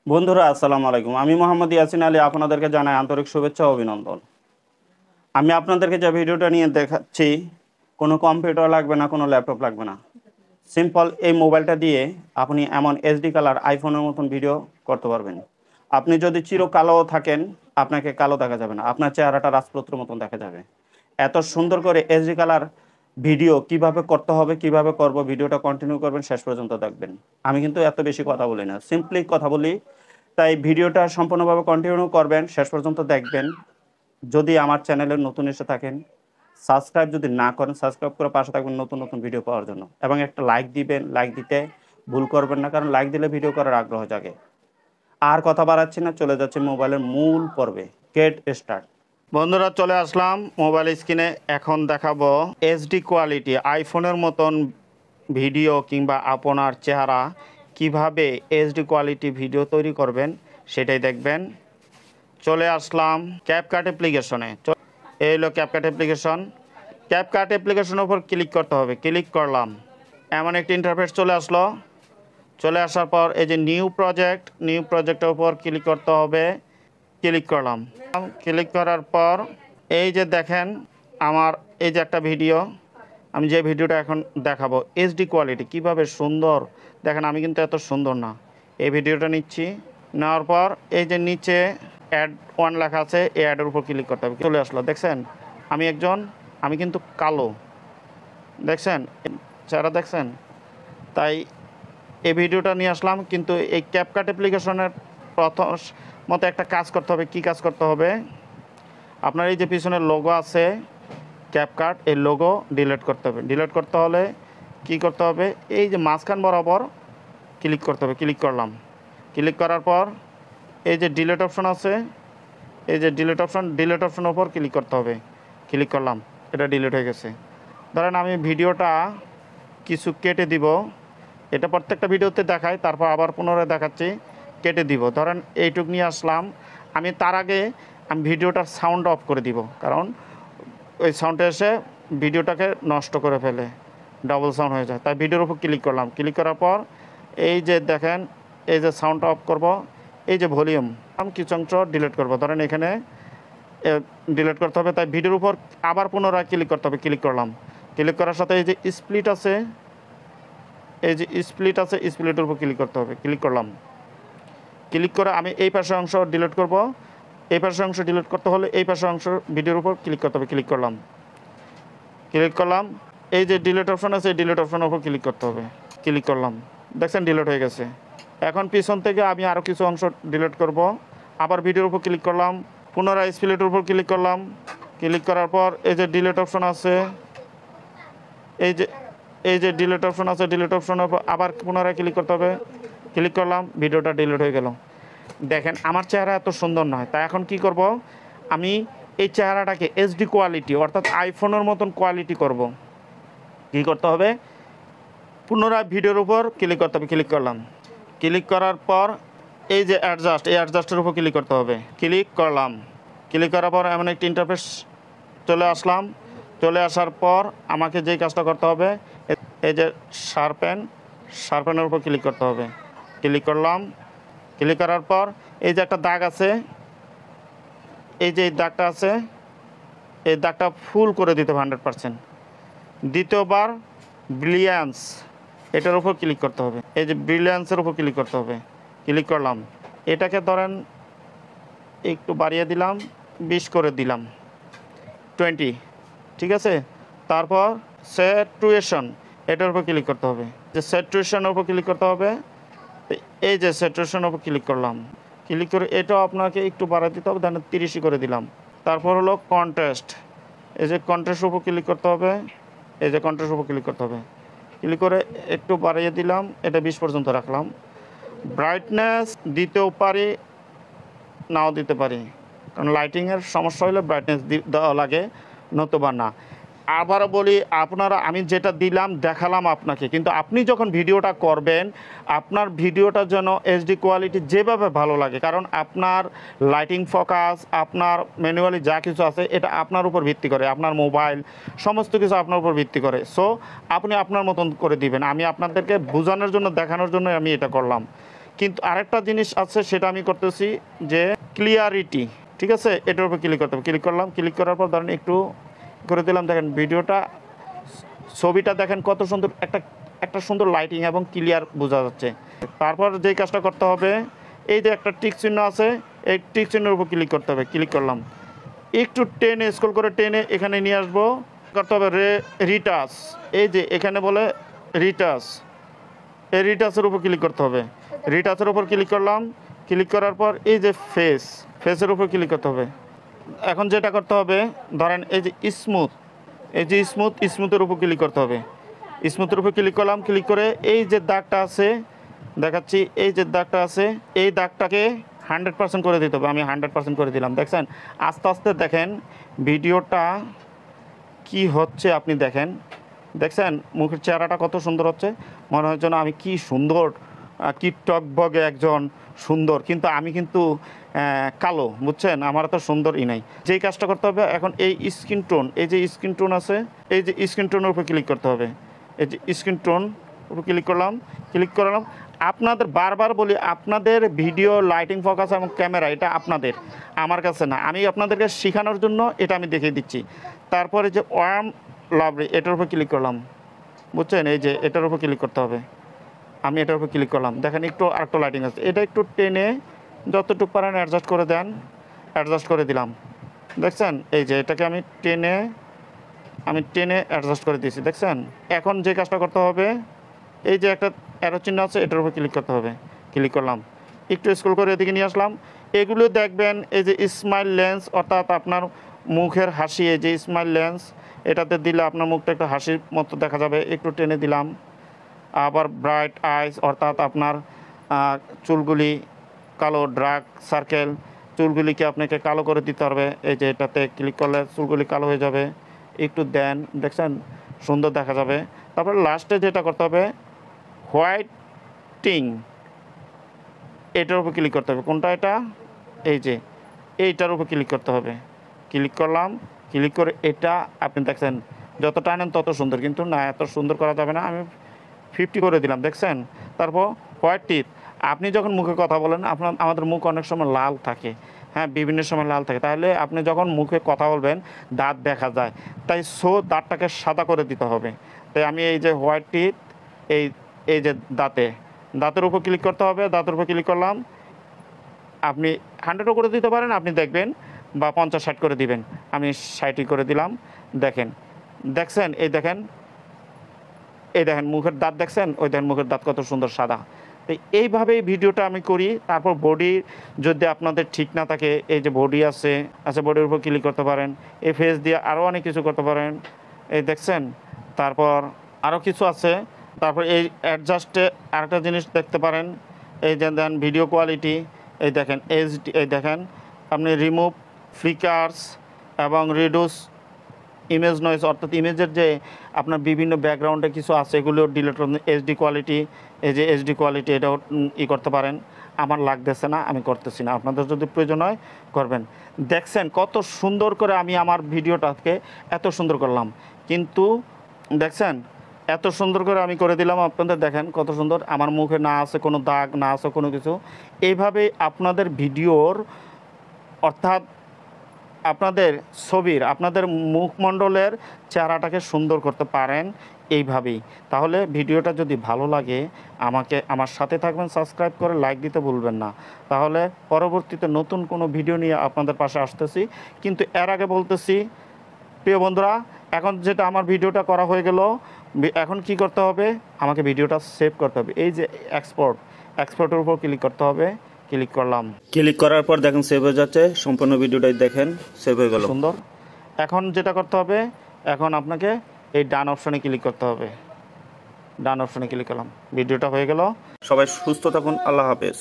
বন্ধুরা আসসালামু আলাইকুম। আমি মোহাম্মদ ইয়াসিন আলী আপনাদেরকে জানাই আন্তরিক শুভেচ্ছা ও অভিনন্দন। আমি আপনাদেরকে যে ভিডিওটা নিয়ে দেখাচ্ছি, কোনো কম্পিউটার লাগবে না, কোনো ল্যাপটপ লাগবে না। সিম্পল এই মোবাইলটা দিয়ে আপনি এমন এইচডি কালার আইফোনের মতন ভিডিও করতে পারবেন। আপনি যদি চির কালো থাকেন, আপনাকে কালো দেখা যাবে না, আপনার চেহারাটা রাজপুত্রের মতন দেখা যাবে। এত সুন্দর করে এইচডি কালার ভিডিও কিভাবে করতে হবে, কিভাবে করব, ভিডিওটা কন্টিনিউ করবেন, শেষ পর্যন্ত দেখবেন। আমি কিন্তু এত বেশি কথা বলি না, সিম্পলি কথা বলি। তাই ভিডিওটা সম্পূর্ণভাবে কন্টিনিউ করবেন, শেষ পর্যন্ত দেখবেন। যদি আমার চ্যানেলে নতুন এসে থাকেন, সাবস্ক্রাইব যদি না করেন, সাবস্ক্রাইব করে পাশে থাকবেন নতুন নতুন ভিডিও পাওয়ার জন্য, এবং একটা লাইক দিবেন। লাইক দিতে ভুল করবেন না, কারণ লাইক দিলে ভিডিও করার আগ্রহ জাগে। আর কথা বাড়াচ্ছি না, চলে যাচ্ছে মোবাইলের মূল পর্বে। Get start. বন্ধুরা, চলে আসলাম মোবাইল স্ক্রিনে। এখন দেখাবো এইচডি কোয়ালিটি আইফোনের মতন ভিডিও কিংবা আপনার চেহারা কিভাবে এইচডি কোয়ালিটি ভিডিও তৈরি করবেন, সেটাই দেখবেন। চলে আসলাম ক্যাপকাট অ্যাপ্লিকেশনে। এই হলো ক্যাপকাট অ্যাপ্লিকেশন। ক্যাপকাট অ্যাপ্লিকেশনের উপর ক্লিক করতে হবে। ক্লিক করলাম, এমন একটি ইন্টারফেস চলে আসলো। চলে আসার পর এই যে নিউ প্রজেক্টের উপর ক্লিক করতে হবে। ক্লিক করলাম। ক্লিক করার পর এই যে দেখেন আমার এই যে একটা ভিডিও, আমি যে ভিডিওটা এখন দেখাবো এইচডি কোয়ালিটি কীভাবে সুন্দর দেখেন। আমি কিন্তু এত সুন্দর না। এই ভিডিওটা নিচ্ছি, নেওয়ার পর এই যে নিচে অ্যাড ওয়ান লেখা আছে, এই অ্যাডের উপর ক্লিক করতে হবে। চলে আসলো, দেখছেন আমি কিন্তু কালো, দেখছেন চেহারা দেখছেন। তাই এই ভিডিওটা নিয়ে আসলাম। কিন্তু এই ক্যাপকাট অ্যাপ্লিকেশনের প্রথম মতো একটা কাজ করতে হবে। কি কাজ করতে হবে? আপনার এই যে পিছনের লোগো আছে ক্যাপকাট, এই লোগো ডিলিট করতে হবে। ডিলিট করতে হলে কি করতে হবে? এই যে মাঝখান বরাবর ক্লিক করতে হবে। ক্লিক করলাম। ক্লিক করার পর এই যে ডিলিট অপশন আছে, এই যে ডিলিট অপশনের উপর ক্লিক করতে হবে। ক্লিক করলাম, এটা ডিলিট হয়ে গেছে। ধরেন আমি ভিডিওটা কিছু কেটে দিব, এটা প্রত্যেকটা ভিডিওতে দেখাই, তারপর আবার পুনরায় দেখাচ্ছি, কেটে দিব। ধরেন এইটুক নিয়ে আসলাম। আমি তার আগে ভিডিওটার সাউন্ড অফ করে দিব, কারণ ওই সাউন্ডটা এসে ভিডিওটাকে নষ্ট করে ফেলে, ডাবল সাউন্ড হয়ে যায়। তাই ভিডিওর উপর ক্লিক করলাম। ক্লিক করার পর এই যে দেখেন, এই যে সাউন্ডটা অফ করব, এই যে ভলিউম কিছু অংশ ডিলিট করব। ধরেন এখানে ডিলিট করতে হবে, তাই ভিডিওর উপর আবার পুনরায় ক্লিক করতে হবে। ক্লিক করলাম। ক্লিক করার সাথে এই যে স্প্লিট আছে, স্প্লিটের উপর ক্লিক করতে হবে। ক্লিক করলাম। ক্লিক করে আমি এই পাশের অংশ ডিলিট করব। এই পাশের অংশ ডিলিট করতে হলে এই পাশের অংশ ভিডিওর উপর ক্লিক করতে হবে। ক্লিক করলাম। এই যে ডিলিট অপশন আছে, এই ডিলিট অপশনের উপর ক্লিক করতে হবে। ক্লিক করলাম, দেখছেন ডিলিট হয়ে গেছে। এখন পিছন থেকে আমি আরও কিছু অংশ ডিলিট করব। আবার ভিডিওর উপর ক্লিক করলাম, পুনরায় স্প্লিটের উপর ক্লিক করলাম। ক্লিক করার পর এই যে ডিলিট অপশন আছে, এই যে ডিলিট অপশন আছে, ডিলিট অপশনের উপর আবার পুনরায় ক্লিক করতে হবে। ক্লিক করলাম, ভিডিওটা ডিলিট হয়ে গেল। দেখেন আমার চেহারা এত সুন্দর নয়। তাই এখন কি করব? আমি এই চেহারাটাকে এইচডি কোয়ালিটি অর্থাৎ আইফোনের মতন কোয়ালিটি করব। কি করতে হবে? পুনরায় ভিডিওর উপর ক্লিক করতে হবে। ক্লিক করলাম। ক্লিক করার পর এই যে অ্যাডজাস্টের উপর ক্লিক করতে হবে। ক্লিক করলাম। ক্লিক করার পর এমন একটি ইন্টারফেস চলে আসলাম। চলে আসার পর আমাকে যেই কাজটা করতে হবে, এই যে শার্পেনের উপর ক্লিক করতে হবে। ক্লিক করলাম। ক্লিক করার পর এই যে একটা দাগ আছে, এই যে দাগটা আছে, এই দাগটা ফুল করে দিতে হবে 100%। দ্বিতীয়বার ব্রিলিয়ান্স, এটার উপর ক্লিক করতে হবে। এই যে ব্রিলিয়ান্সের উপর ক্লিক করতে হবে। ক্লিক করলাম। এটাকে ধরেন একটু বাড়িয়ে দিলাম, 20 করে দিলাম, 20, ঠিক আছে। তারপর স্যাচুরেশন, এটার উপর ক্লিক করতে হবে। যে স্যাচুরেশনের উপর ক্লিক করতে হবে, এই যে স্যাচুরেশনের উপর ক্লিক করলাম। ক্লিক করে এটাও আপনাকে একটু বাড়াই দিতে হবে, ধরেন 30 করে দিলাম। তারপর হলো কন্ট্রাস্ট, এই যে কন্ট্রাস্টের উপর ক্লিক করতে হবে। এই যে কন্ট্রাস্টের উপর ক্লিক করতে হবে। ক্লিক করে একটু বাড়িয়ে দিলাম, এটা 20 পর্যন্ত রাখলাম। ব্রাইটনেস দিতেও পারি, নাও দিতে পারি, কারণ লাইটিংয়ের সমস্যা হলে ব্রাইটনেস দেওয়া লাগে, নতুবা না। আবারও বলি, আমি যেটা দিলাম দেখালাম আপনাকে, কিন্তু আপনি যখন ভিডিওটা করবেন আপনার ভিডিওটা যেন এইচডি কোয়ালিটি যেভাবে ভালো লাগে, কারণ আপনার লাইটিং ফোকাস, আপনার ম্যানুয়ালি যা কিছু আছে এটা আপনার উপর ভিত্তি করে, আপনার মোবাইল সমস্ত কিছু আপনার উপর ভিত্তি করে। সো আপনি আপনার মতন করে দিবেন। আমি আপনাদেরকে বোঝানোর জন্য, দেখানোর জন্য আমি এটা করলাম। কিন্তু আরেকটা জিনিস আছে, সেটা আমি করতেছি যে ক্লিয়ারিটি, ঠিক আছে, এটার উপর ক্লিক করতে হবে। ক্লিক করলাম, ক্লিক করার পর ধরেন একটু করে দিলাম, দেখেন ভিডিওটা, ছবিটা দেখেন কত সুন্দর, একটা সুন্দর লাইটিং এবং ক্লিয়ার বোঝা যাচ্ছে। তারপর যেই কাজটা করতে হবে, এই যে একটা টিক চিহ্ন আছে, এই টিক চিহ্নের উপর ক্লিক করতে হবে। ক্লিক করলাম, একটু টেনে স্ক্রল করে টেনে এখানে নিয়ে আসবো, করতে হবে রিটাচ। এই যে এখানে বলে রিটাচ, এই রিটাচের উপর ক্লিক করতে হবে। রিটাচের উপর ক্লিক করলাম, ক্লিক করার পর এই যে ফেসের উপর ক্লিক করতে হবে। এখন যেটা করতে হবে, ধরেন এই যে স্মুথ, এই যে স্মুথের উপর ক্লিক করতে হবে। স্মুথের উপর ক্লিক করলাম, ক্লিক করে এই যে দাগটা আছে দেখাচ্ছি, এই যে দাগটা আছে, এই দাগটাকে 100% করে দিতে হবে। আমি 100% করে দিলাম। দেখছেন আস্তে আস্তে দেখেন ভিডিওটা কি হচ্ছে, আপনি দেখছেন মুখের চেহারাটা কত সুন্দর হচ্ছে, মনে হয় যেন আমি কি সুন্দর, কি টকবগে একজন সুন্দর, কিন্তু আমি কিন্তু কালো, বুঝছেন, আমার তো সুন্দরই নাই। যেই কাজটা করতে হবে এখন, এই স্কিন টোন, এই যে স্কিন টোন আছে, এই যে স্কিন টোনের উপর ক্লিক করতে হবে। এই যে স্কিন টোন উপর ক্লিক করলাম। আপনাদের বারবার বলি, আপনাদের ভিডিও লাইটিং, ফোকাস এবং ক্যামেরা এটা আপনাদের, আমার কাছে না। আমি আপনাদেরকে শেখানোর জন্য এটা আমি দেখিয়ে দিচ্ছি। তারপরে যে ওয়ার্ম লাভলি, এটার উপর ক্লিক করলাম, বুঝছেন, এই যে এটার উপর ক্লিক করতে হবে। আমি এটার উপর ক্লিক করলাম, দেখেন একটু আরেকটু লাইটিং আছে, এটা একটু টেনে যতটুকু পারেন অ্যাডজাস্ট করে দেন, অ্যাডজাস্ট করে দিলাম। দেখছেন এই যে এটাকে আমি টেনে অ্যাডজাস্ট করে দিয়েছি, দেখছেন। এখন যে কাজটা করতে হবে, এই যে একটা অ্যারো চিহ্ন আছে, এটার উপর ক্লিক করতে হবে। ক্লিক করলাম, একটু স্ক্রল করে এদিকে নিয়ে আসলাম। এগুলো দেখবেন এই যে স্মাইল লেন্স, অর্থাৎ আপনার মুখের হাসি, এই যে স্মাইল লেন্স, এটাতে দিলে আপনার মুখটা একটু হাসির মতো দেখা যাবে। একটু টেনে দিলাম। আবার ব্রাইট আইস, অর্থাৎ আপনার চুলগুলি কালো, ডার্ক সার্কেল, চুলগুলিকে আপনাকে কালো করে দিতে হবে। এই যে এটাতে ক্লিক করলে চুলগুলি কালো হয়ে যাবে, একটু দেন, দেখছেন সুন্দর দেখা যাবে। তারপরে লাস্টে যেটা করতে হবে, হোয়াইটিং, এটার উপর ক্লিক করতে হবে। কোনটা এটা? এই যে এইটার উপর ক্লিক করতে হবে। ক্লিক করলাম, ক্লিক করে এটা আপনি দেখছেন যত টানেন তত সুন্দর, কিন্তু না, এত সুন্দর করা যাবে না। আমি 50 করে দিলাম, দেখছেন। তারপর হোয়াইট টিথ, আপনি যখন মুখে কথা বলেন, আমাদের মুখ অনেক সময় লাল থাকে, হ্যাঁ, বিভিন্ন সময় লাল থাকে। তাহলে আপনি যখন মুখে কথা বলবেন দাঁত দেখা যায়, তাই দাঁতটাকে সাদা করে দিতে হবে। তাই আমি এই যে হোয়াইট টিথ, এই যে দাঁতের উপর ক্লিক করতে হবে। দাঁতের উপর ক্লিক করলাম, আপনি 100ও করে দিতে পারেন, আপনি দেখবেন, বা 50-60 করে দিবেন। আমি 60 করে দিলাম। দেখছেন এই দেখেন মুখের দাঁত দেখছেন, ওই দেখেন মুখের দাঁত কত সুন্দর সাদা। তো এইভাবেই ভিডিওটা আমি করি। তারপর বডি যদি আপনাদের ঠিক না থাকে, এই যে বডি আছে, আচ্ছা বডির উপর ক্লিক করতে পারেন। এই ফেস দিয়ে আরও অনেক কিছু করতে পারেন, এই দেখছেন। তারপর আরও কিছু আছে। তারপর এই অ্যাডজাস্টে আরেকটা জিনিস দেখতে পারেন, এই যে দেন ভিডিও কোয়ালিটি, এই দেখেন এইচডি, এই দেখেন আপনি রিমুভ ফ্লিকার্স এবং রিডিউস ইমেজ নয়েজ, অর্থাৎ ইমেজের যে আপনার বিভিন্ন ব্যাকগ্রাউন্ডে কিছু আছে এগুলো ডিলিট করুন। এইচডি কোয়ালিটি, এই যে এইচডি কোয়ালিটি, এটাও করতে পারেন। আমার লাগতেছে না, আমি করতেছি না, আপনাদের যদি প্রয়োজন হয় করবেন। দেখছেন কত সুন্দর করে আমি আমার ভিডিওটাকে এত সুন্দর করলাম, কিন্তু দেখছেন এত সুন্দর করে আমি করে দিলাম। আপনাদের দেখেন কত সুন্দর, আমার মুখে না আছে কোনো দাগ, না আছে কোনো কিছু। এইভাবেই আপনাদের ভিডিওর, অর্থাৎ আপনাদের ছবির, আপনাদের মুখমণ্ডলের চেহারাটাকে সুন্দর করতে পারেন এইভাবেই। তাহলে ভিডিওটা যদি ভালো লাগে আমার সাথে থাকবেন, সাবস্ক্রাইব করে লাইক দিতে ভুলবেন না। তাহলে পরবর্তীতে নতুন কোনো ভিডিও নিয়ে আপনাদের পাশে আসতেছি। কিন্তু এর আগে বলতেছি, প্রিয় বন্ধুরা, এখন যেটা আমার ভিডিওটা করা হয়ে গেল, এখন কি করতে হবে, আমাকে ভিডিওটা সেভ করতে হবে। এই যে এক্সপোর্টের উপর ক্লিক করতে হবে। ক্লিক করলাম, ক্লিক করার পর দেখেন সেভ হয়ে যাচ্ছে, সম্পূর্ণ ভিডিওটাই দেখেন সেভ হয়ে গেল, সুন্দর। এখন যেটা করতে হবে, এখন আপনাকে এই ডান অপশনে ক্লিক করতে হবে। ডান অপশনে ক্লিক করলাম, ভিডিওটা হয়ে গেল। সবাই সুস্থ থাকুন, আল্লাহ হাফেজ।